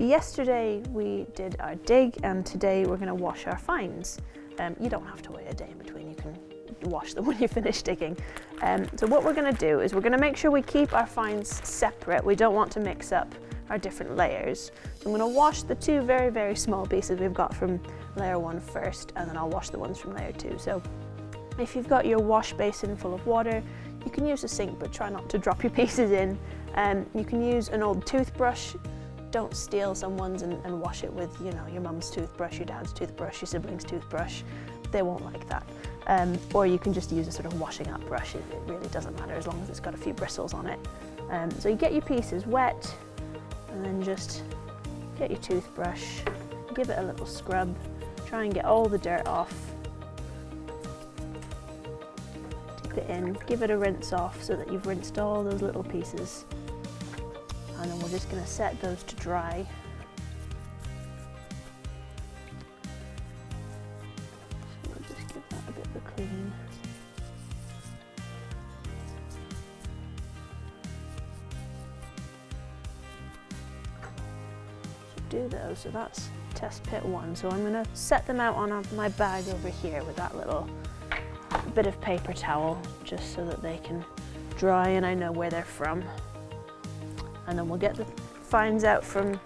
yesterday we did our dig, and today we're going to wash our finds. You don't have to wait a day in between, you can wash them when you finish digging. So what we're going to do is we're going to make sure we keep our finds separate. We don't want to mix up our different layers. So I'm going to wash the two very, very small pieces we've got from layer 1 first, and then I'll wash the ones from layer 2. So if you've got your wash basin full of water, you can use a sink, but try not to drop your pieces in. You can use an old toothbrush. Don't steal someone's and wash it with, you know, your mum's toothbrush, your dad's toothbrush, your sibling's toothbrush. They won't like that. Or you can just use a sort of washing up brush. It really doesn't matter as long as it's got a few bristles on it. So you get your pieces wet, and then just get your toothbrush, give it a little scrub, try and get all the dirt off. Dip it in, give it a rinse off so that you've rinsed all those little pieces. And then we're just going to set those to dry. So we'll just give that a bit of a clean. Do those, so that's test pit 1. So I'm going to set them out on my bag over here with that little bit of paper towel, just so that they can dry and I know where they're from. And then we'll get the finds out from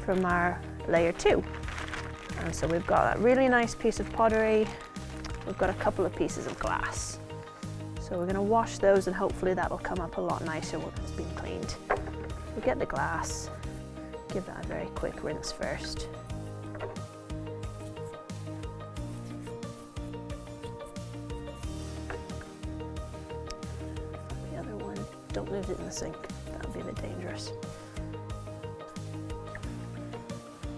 our layer 2. And so we've got that really nice piece of pottery. We've got a couple of pieces of glass. So we're going to wash those, and hopefully that'll come up a lot nicer once it's been cleaned. We'll get the glass. Give that a very quick rinse first. The other one, don't leave it in the sink, that would be a bit dangerous.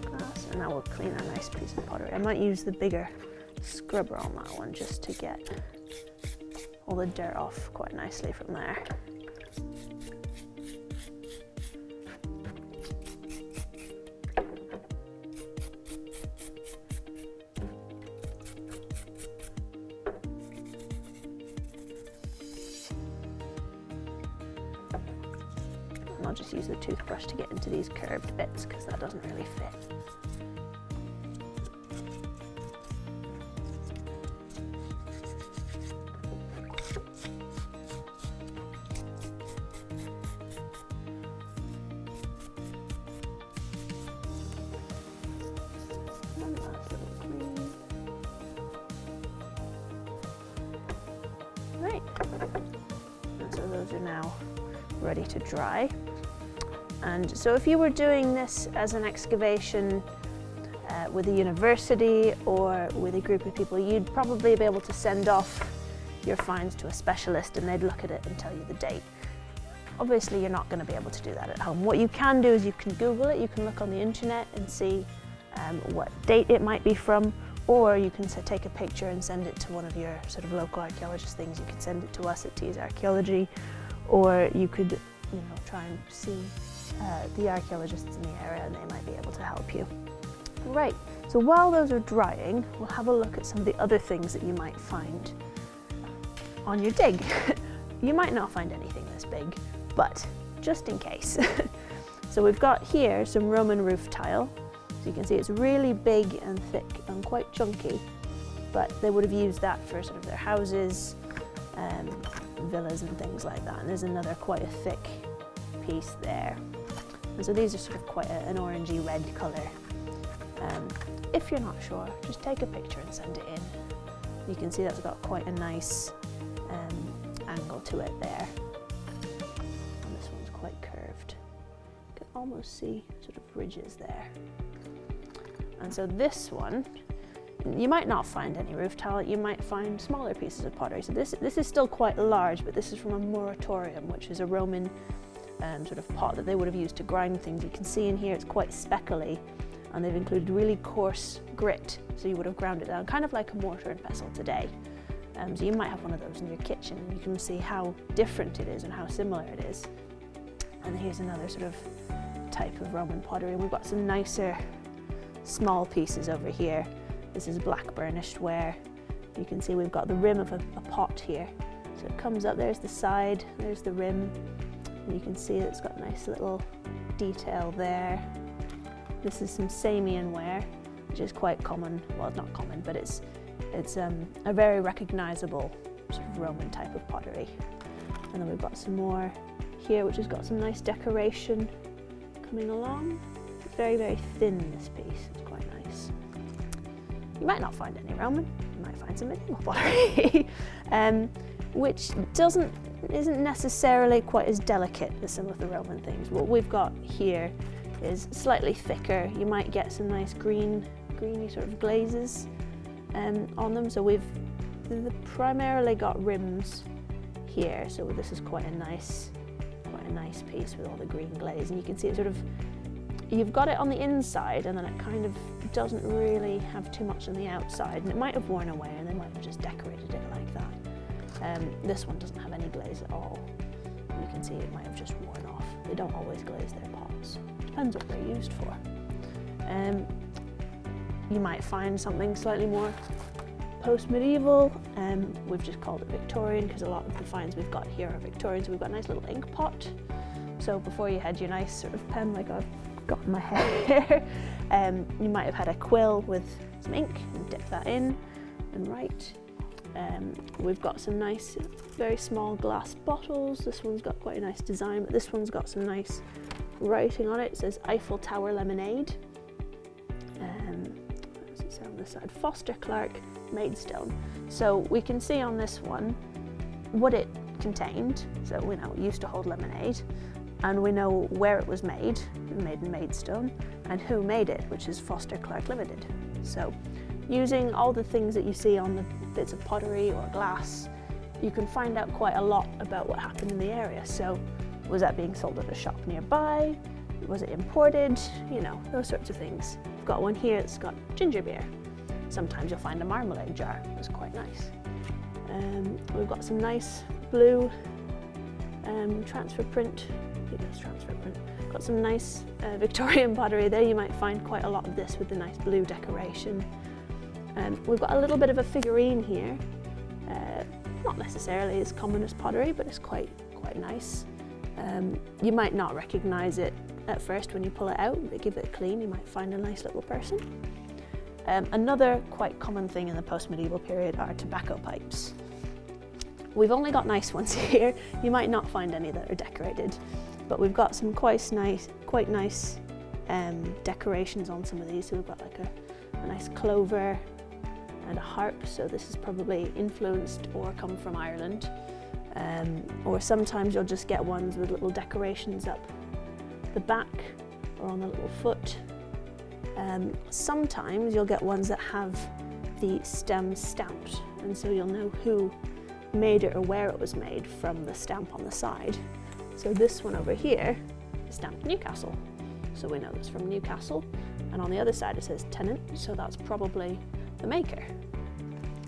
Glass, and now we'll clean a nice piece of pottery. I might use the bigger scrubber on that one just to get all the dirt off quite nicely from there. I'll just use the toothbrush to get into these curved bits because that doesn't really fit. One last little clean. Right, and so those are now ready to dry. And so if you were doing this as an excavation with a university or with a group of people, you'd probably be able to send off your finds to a specialist and they'd look at it and tell you the date. Obviously, you're not going to be able to do that at home. What you can do is you can Google it, you can look on the internet and see what date it might be from, or you can take a picture and send it to one of your sort of local archaeologist things. You could send it to us at Teesside Archaeology, or you could, you know, try and see the archaeologists in the area and they might be able to help you. Right, so while those are drying, we'll have a look at some of the other things that you might find on your dig. You might not find anything this big, but just in case. So we've got here some Roman roof tile. So you can see it's really big and thick and quite chunky, but they would have used that for sort of their houses, villas and things like that. And there's another quite a thick piece there. And so these are sort of quite an orangey red colour. If you're not sure, just take a picture and send it in. You can see that's got quite a nice angle to it there. And this one's quite curved. You can almost see sort of ridges there. And so this one, you might not find any roof tile, you might find smaller pieces of pottery. So this is still quite large, but this is from a moratorium, which is a Roman sort of pot that they would have used to grind things. You can see in here it's quite speckly, and they've included really coarse grit, so you would have ground it down, kind of like a mortar and pestle today. So you might have one of those in your kitchen, and you can see how different it is and how similar it is. And here's another sort of type of Roman pottery, and we've got some nicer small pieces over here. This is black burnished ware. You can see we've got the rim of a pot here. So it comes up, there's the side, there's the rim. And you can see it's got a nice little detail there. This is some Samian ware, which is quite common. Well, it's not common, but it's a very recognisable sort of Roman type of pottery. And then we've got some more here, which has got some nice decoration coming along. It's very, very thin, this piece. It's quite nice. You might not find any Roman. You might find some medieval pottery, which isn't necessarily quite as delicate as some of the Roman things. What we've got here is slightly thicker. You might get some nice greeny sort of glazes on them. So we've primarily got rims here. So this is quite a nice piece with all the green glaze, and you can see it sort of, you've got it on the inside and then it kind of doesn't really have too much on the outside, and it might have worn away and they might have just decorated it like that. This one doesn't have any glaze at all. You can see it might have just worn off. They don't always glaze their pots. Depends what they're used for. You might find something slightly more post-medieval. We've just called it Victorian because a lot of the finds we've got here are Victorian. So we've got a nice little ink pot. So before you had your nice sort of pen like I've got in my hair, you might have had a quill with some ink and dip that in and write. We've got some nice, very small glass bottles. This one's got quite a nice design, but this one's got some nice writing on it. It says Eiffel Tower Lemonade. What does it say on this side? Foster Clark Maidstone. So we can see on this one what it contained. So we know it used to hold lemonade, and we know where it was made in Maidstone, and who made it, which is Foster Clark Limited. So using all the things that you see on the bits of pottery or glass, you can find out quite a lot about what happened in the area. So was that being sold at a shop nearby? Was it imported? You know, those sorts of things. I've got one here that's got ginger beer. Sometimes you'll find a marmalade jar. It's quite nice. We've got some nice blue transfer print. I think it's transfer print. Got some nice Victorian pottery there. You might find quite a lot of this with the nice blue decoration. We've got a little bit of a figurine here. Not necessarily as common as pottery, but it's quite nice. You might not recognise it at first when you pull it out, but give it a clean, you might find a nice little person. Another quite common thing in the post-medieval period are tobacco pipes. We've only got nice ones here. You might not find any that are decorated, but we've got some quite nice decorations on some of these. So we've got like a nice clover and a harp. So this is probably influenced or come from Ireland. Or sometimes you'll just get ones with little decorations up the back or on the little foot. Sometimes you'll get ones that have the stem stamped, and so you'll know who made it or where it was made from the stamp on the side. So this one over here is stamped Newcastle, so we know it's from Newcastle, and on the other side it says Tennant, so that's probably the maker.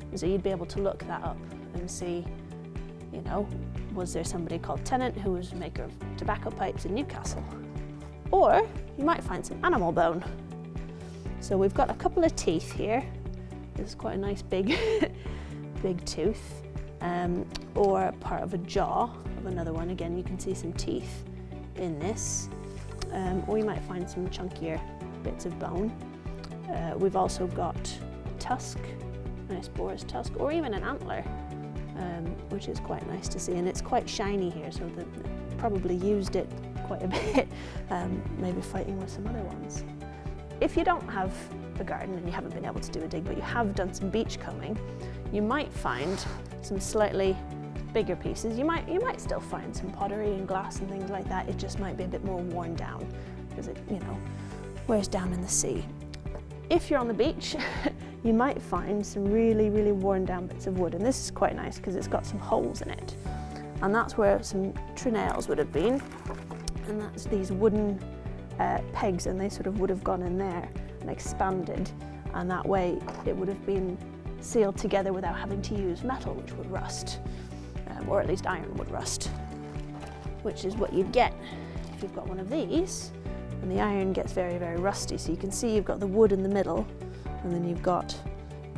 And so you'd be able to look that up and see, you know, was there somebody called Tennant who was the maker of tobacco pipes in Newcastle? Or you might find some animal bone. So we've got a couple of teeth here. This is quite a nice big tooth, or part of a jaw of another one. Again, you can see some teeth in this. Or you might find some chunkier bits of bone. We've also got a tusk, a nice boar's tusk, or even an antler, which is quite nice to see. And it's quite shiny here, so they probably used it quite a bit, maybe fighting with some other ones. If you don't have a garden and you haven't been able to do a dig, but you have done some beach combing, you might find some slightly bigger pieces. You might still find some pottery and glass and things like that. It just might be a bit more worn down because it, you know, wears down in the sea. If you're on the beach, you might find some really, really worn down bits of wood, and this is quite nice because it's got some holes in it, and that's where some trenails would have been, and that's these wooden pegs, and they sort of would have gone in there and expanded, and that way it would have been sealed together without having to use metal, which would rust, or at least iron would rust, which is what you'd get if you've got one of these, and the iron gets very, very rusty. So you can see you've got the wood in the middle, and then you've got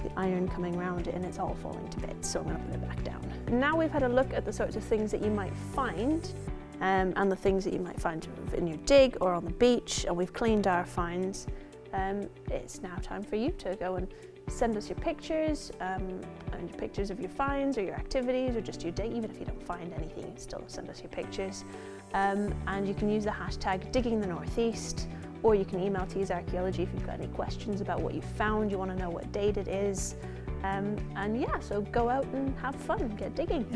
the iron coming around it, and it's all falling to bits, so I'm going to put it back down. And now we've had a look at the sorts of things that you might find and the things that you might find in your dig or on the beach, and we've cleaned our finds. It's now time for you to go and send us your pictures, and your pictures of your finds or your activities or just your dig. Even if you don't find anything, you can still send us your pictures. And you can use the hashtag #DiggingTheNortheast, or you can email Tees Archaeology if you've got any questions about what you found, you want to know what date it is. And yeah, so go out and have fun, get digging.